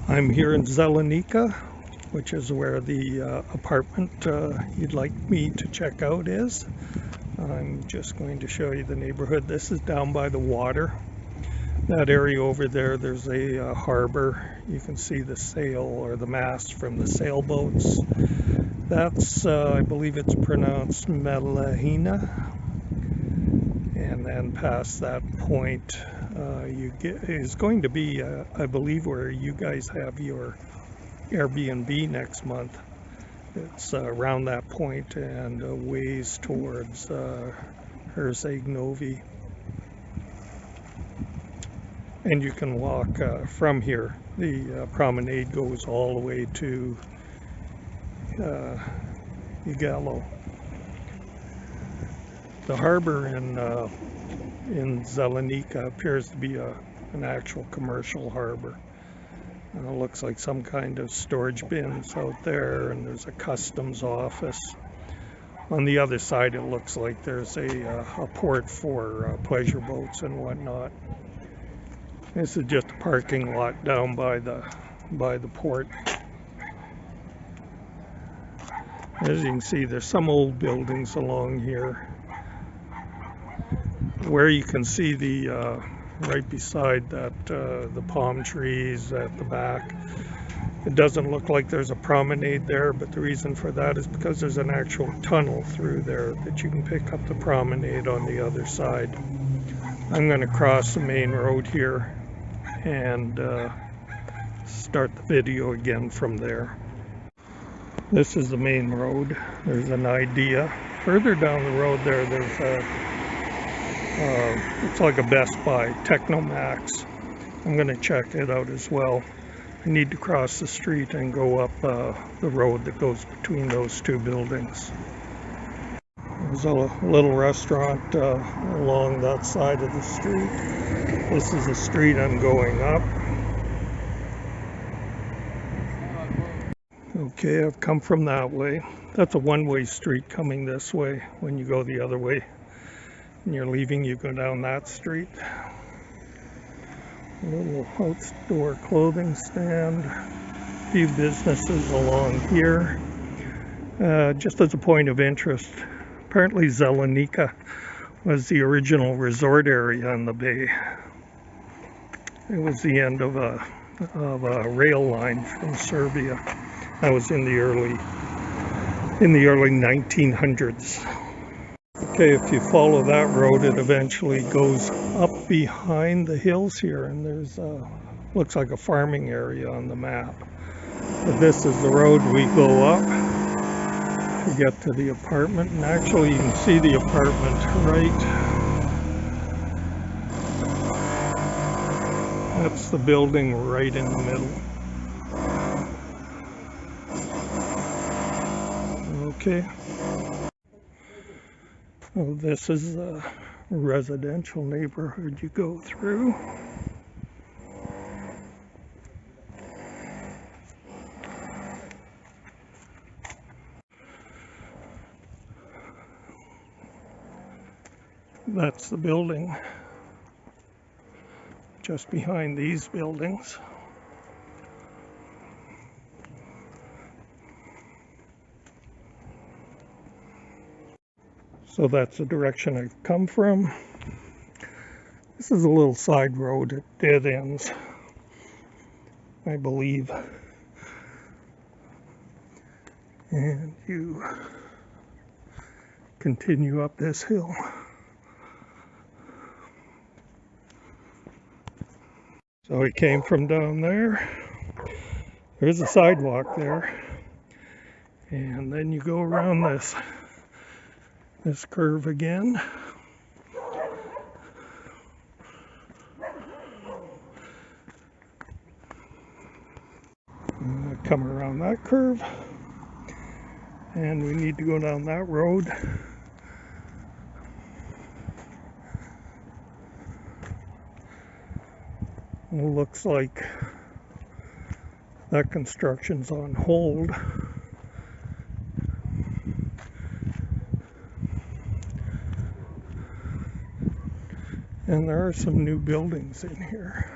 I'm here in Zelenika, which is where the apartment you'd like me to check out is. I'm just going to show you the neighborhood. This is down by the water. That area over there, there's a harbor. You can see the sail or the mast from the sailboats. That's, I believe it's pronounced Melahina. And then past that point, is going to be, I believe, where you guys have your Airbnb next month. It's around that point and a ways towards Herzeg-Novi. And you can walk from here. The promenade goes all the way to Igalo. The harbor in Zelenika appears to be an actual commercial harbor. It looks like some kind of storage bins out there, and there's a customs office. On the other side, it looks like there's a port for pleasure boats and whatnot. This is just a parking lot down by the port. As you can see, there's some old buildings along here. Where you can see the right beside that the palm trees at the back. It doesn't look like there's a promenade there, but the reason for that is because there's an actual tunnel through there that you can pick up the promenade on the other side. I'm going to cross the main road here and start the video again from there. This is the main road. There's an idea. Further down the road there's it's like a Best Buy, Technomax. I'm going to check it out as well. I need to cross the street and go up the road that goes between those two buildings. There's a little restaurant along that side of the street. This is the street I'm going up. Okay, I've come from that way. That's a one-way street coming this way. When you go the other way and you're leaving, you go down that street. A little outdoor clothing stand. A few businesses along here. Just as a point of interest, apparently Zelenika was the original resort area on the bay. It was the end of a rail line from Serbia. That was in the early 1900s. Okay, if you follow that road, it eventually goes up behind the hills here, and there's looks like a farming area on the map. But this is the road we go up to get to the apartment, and actually you can see the apartment right. That's the building right in the middle. Okay. So this is a residential neighborhood you go through. That's the building just behind these buildings. So that's the direction I've come from. This is a little side road. It dead ends, I believe. And you continue up this hill. So we came from down there. There's a sidewalk there. And then you go around this curve again. Come around that curve, and we need to go down that road. It looks like that construction's on hold. And there are some new buildings in here.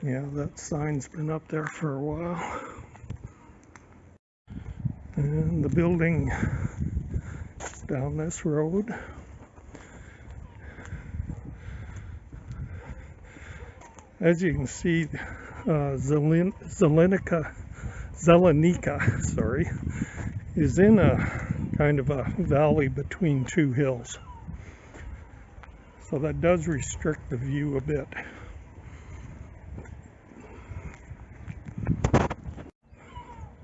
Yeah, that sign's been up there for a while. And the building is down this road. As you can see, Zelenika, sorry, is in a kind of a valley between two hills. So that does restrict the view a bit.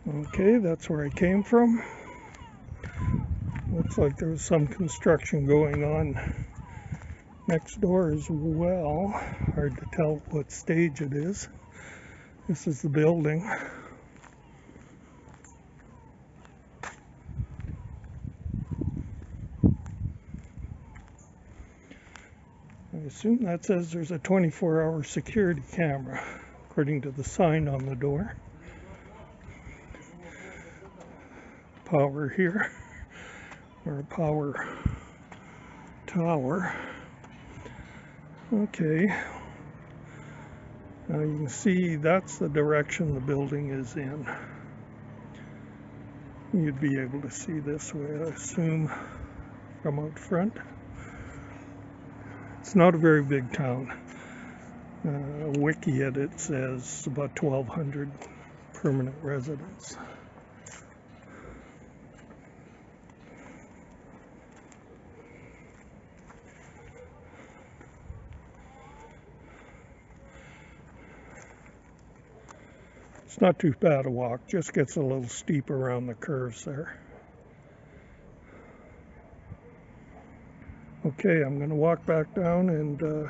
Okay, that's where I came from. Looks like there was some construction going on next door as well. Hard to tell what stage it is. This is the building. I assume that says there's a 24-hour security camera, according to the sign on the door. Power here, or a power tower. Okay, now you can see that's the direction the building is in. You'd be able to see this way, I assume, from out front. It's not a very big town. Wiki it says about 1,200 permanent residents. It's not too bad a walk, just gets a little steep around the curves there. Okay, I'm going to walk back down and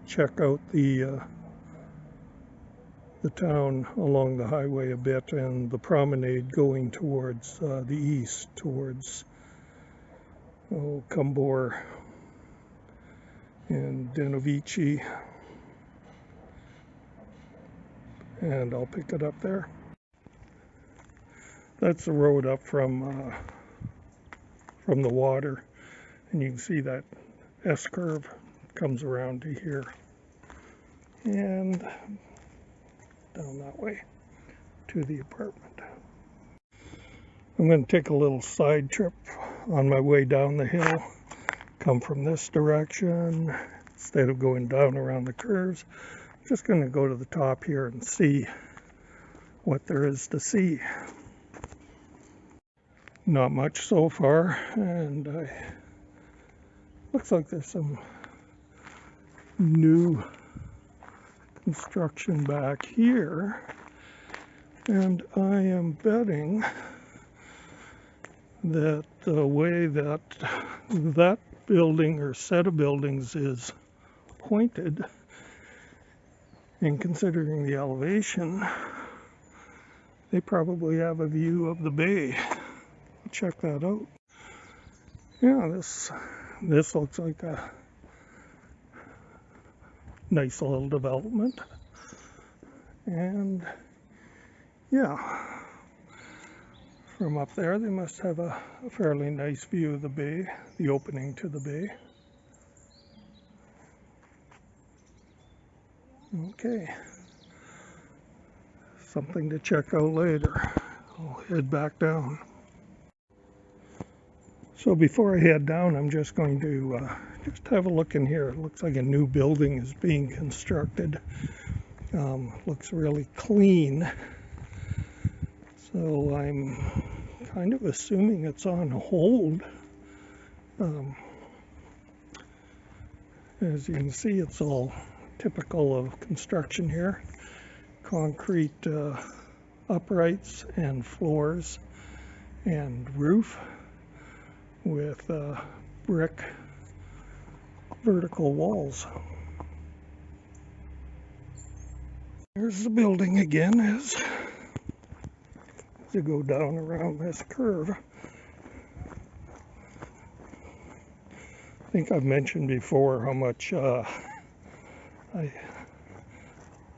check out the town along the highway a bit, and the promenade going towards the east, towards Kumbor and Denovici. And I'll pick it up there. That's the road up from the water, and you can see that S-curve comes around to here and down that way to the apartment. I'm going to take a little side trip on my way down the hill, come from this direction instead of going down around the curves. Just going to go to the top here and see what there is to see. Not much so far, and looks like there's some new construction back here, and I am betting that the way that that building or set of buildings is pointed, and considering the elevation, they probably have a view of the bay. Check that out. Yeah, this looks like a nice little development. And yeah, from up there they must have a fairly nice view of the bay, the opening to the bay. Okay, something to check out later. I'll head back down. So before I head down, I'm just going to just have a look in here. It looks like a new building is being constructed. Looks really clean. So I'm kind of assuming it's on hold. As you can see, it's all typical of construction here. Concrete uprights and floors and roof with brick vertical walls. There's the building again as you go down around this curve. I think I've mentioned before how much I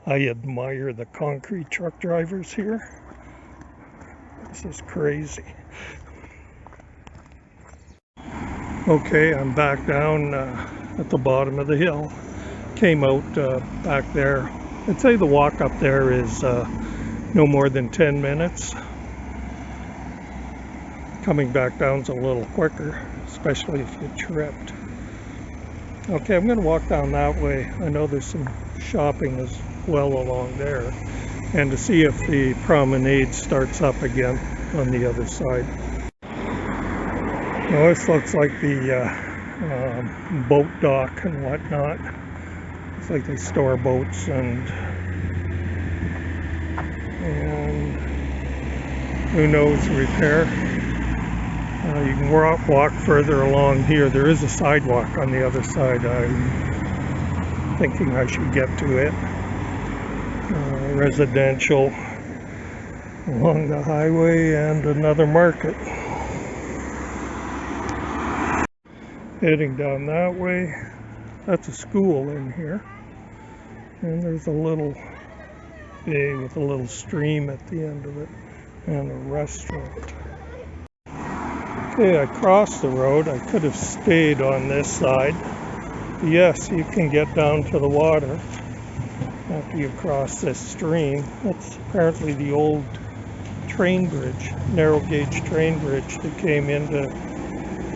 admire the concrete truck drivers here. This is crazy. Okay, I'm back down at the bottom of the hill. Came out back there I'd say the walk up there is no more than 10 minutes. Coming back down's a little quicker, especially if you tripped. Okay, I'm going to walk down that way. I know there's some shopping as well along there. And to see if the promenade starts up again on the other side. Now this looks like the boat dock and whatnot. It's like they store boats and who knows, repair. You can walk further along here. There is a sidewalk on the other side. I'm thinking I should get to it. Residential along the highway and another market. Heading down that way. That's a school in here. And there's a little bay with a little stream at the end of it and a restaurant. Okay, I crossed the road. I could have stayed on this side. Yes, you can get down to the water after you cross this stream. That's apparently the old train bridge, narrow gauge train bridge that came into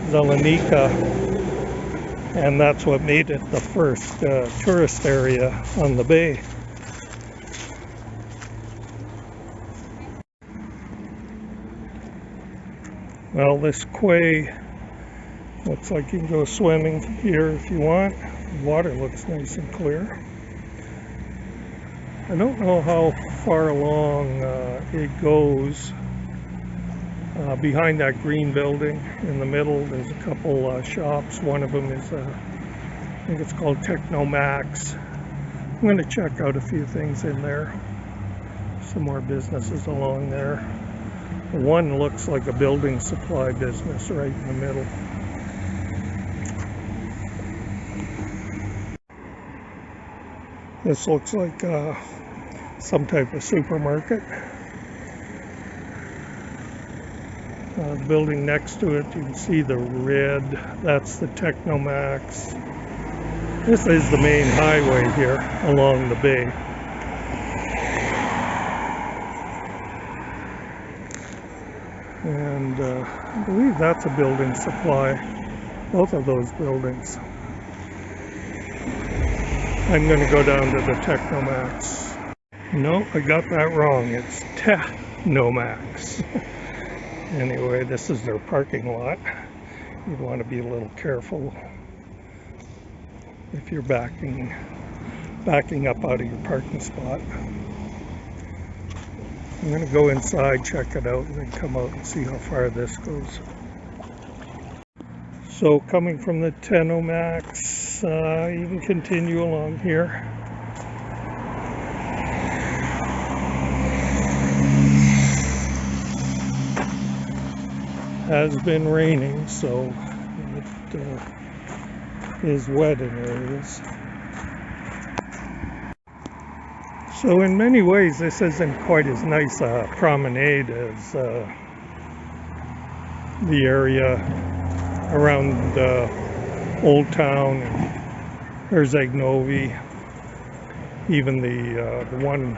Zelenika, and that's what made it the first tourist area on the bay. Well, this quay looks like you can go swimming here if you want. The water looks nice and clear. I don't know how far along it goes. Behind that green building in the middle, there's a couple shops. One of them is, I think it's called Techno Max. I'm going to check out a few things in there. Some more businesses along there. One looks like a building supply business right in the middle. This looks like some type of supermarket. The building next to it, you can see the red. That's the Technomax. This is the main highway here along the bay. And I believe that's a building supply. Both of those buildings. I'm going to go down to the Technomax. No, I got that wrong. It's Technomax. Anyway, this is their parking lot. You'd want to be a little careful if you're backing up out of your parking spot. I'm going to go inside, check it out, and then come out and see how far this goes. So coming from the Technomax, you can continue along here. Has been raining, so it is wet in areas. So in many ways, this isn't quite as nice a promenade as the area around Old Town and Herzegnovi, even the one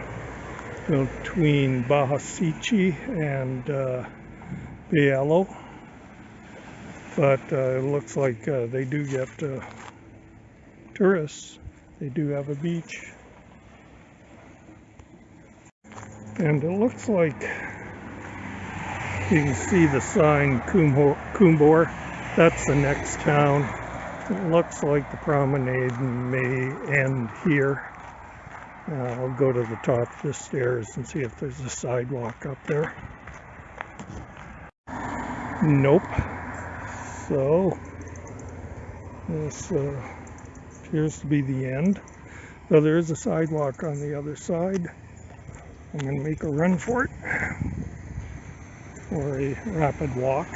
between Bahasici and Bielo. But it looks like they do get tourists. They do have a beach. And it looks like you can see the sign Kumbor. That's the next town. It looks like the promenade may end here. I'll go to the top of the stairs and see if there's a sidewalk up there. Nope. So this appears to be the end. Though there is a sidewalk on the other side. I'm going to make a run for it, or a rapid walk.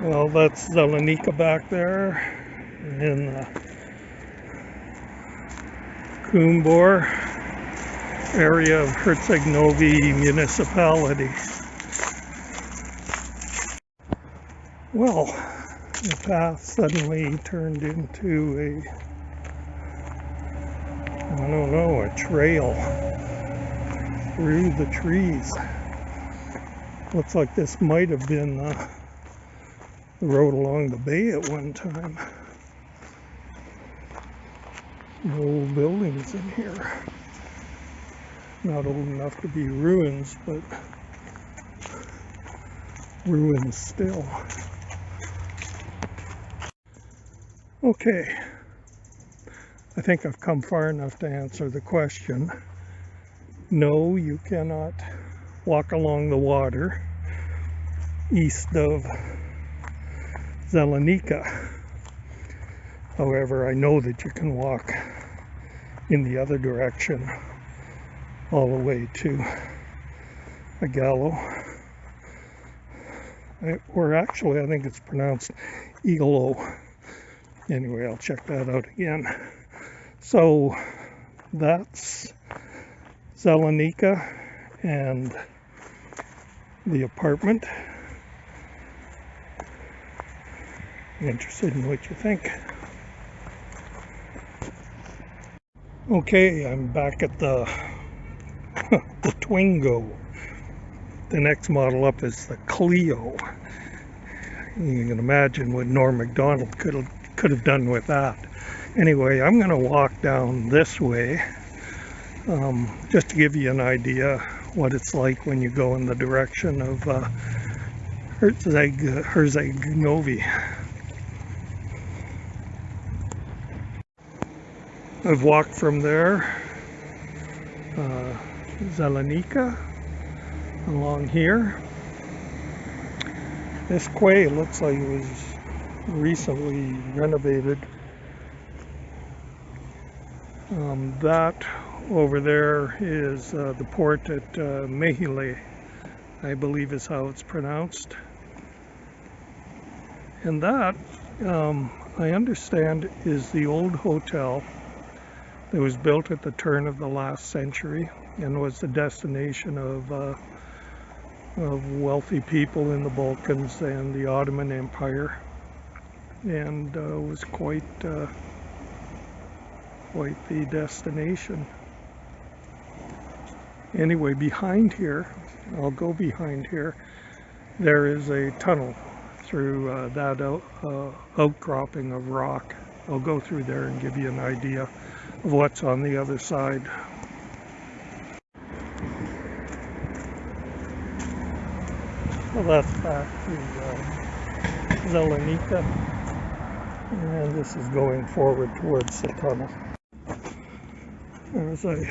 Well, that's Zelenika back there in the Kumbor area of Herzegnovi municipality. Well, the path suddenly turned into I don't know, a trail through the trees. Looks like this might have been the road along the bay at one time. Some old buildings in here. Not old enough to be ruins, but ruins still. Okay, I think I've come far enough to answer the question. No, you cannot walk along the water east of Zelenika. However, I know that you can walk in the other direction all the way to Gallo. Or actually, I think it's pronounced Igalo. Anyway, I'll check that out again. So that's Zelenika and the apartment. Interested in what you think. Okay, I'm back at the Twingo. The next model up is the Clio. You can imagine what Norm Macdonald could have done with that. Anyway, I'm going to walk down this way just to give you an idea what it's like when you go in the direction of Herzegovina. I've walked from there, Zelenika, along here. This quay looks like it was recently renovated. That over there is the port at Mehile, I believe is how it's pronounced. And that, I understand, is the old hotel that was built at the turn of the last century and was the destination of wealthy people in the Balkans and the Ottoman Empire, and was quite the destination. Anyway, behind here, I'll go behind here, there is a tunnel through that outcropping of rock. I'll go through there and give you an idea of what's on the other side. Well, that's back to Zelenika, and this is going forward towards the tunnel. There's a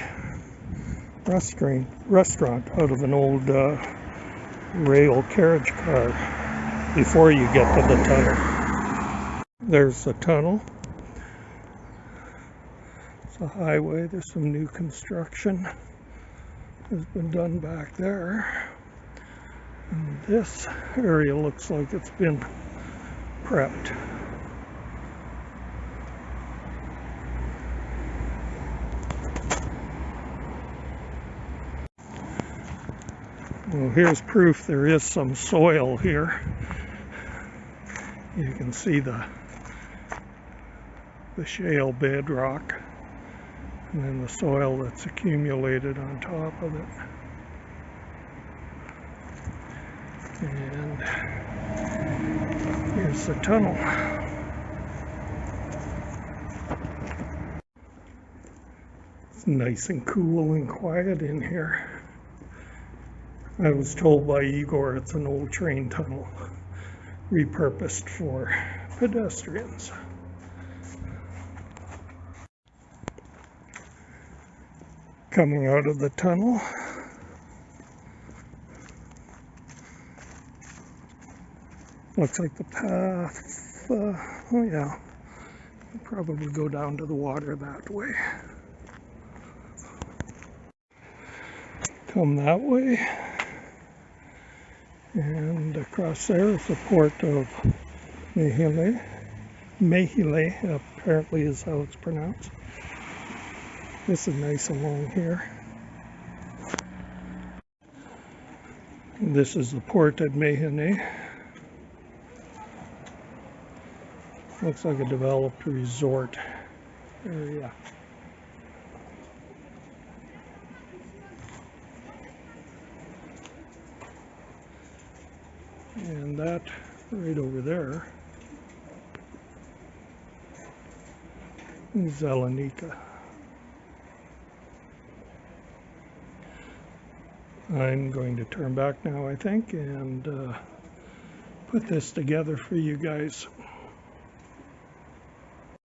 restaurant out of an old rail carriage car before you get to the tunnel. There's the tunnel. It's a highway. There's some new construction has been done back there. And this area looks like it's been prepped. Well, here's proof there is some soil here. You can see the shale bedrock and then the soil that's accumulated on top of it. And here's the tunnel. It's nice and cool and quiet in here. I was told by Igor it's an old train tunnel repurposed for pedestrians. Coming out of the tunnel, looks like the path, oh yeah, probably go down to the water that way. Come that way, and across there is the port of Mehile. Mehile apparently is how it's pronounced. This is nice along here. This is the port at Mehile. Looks like a developed resort area. And that right over there is Zelenika. I'm going to turn back now, I think, and put this together for you guys.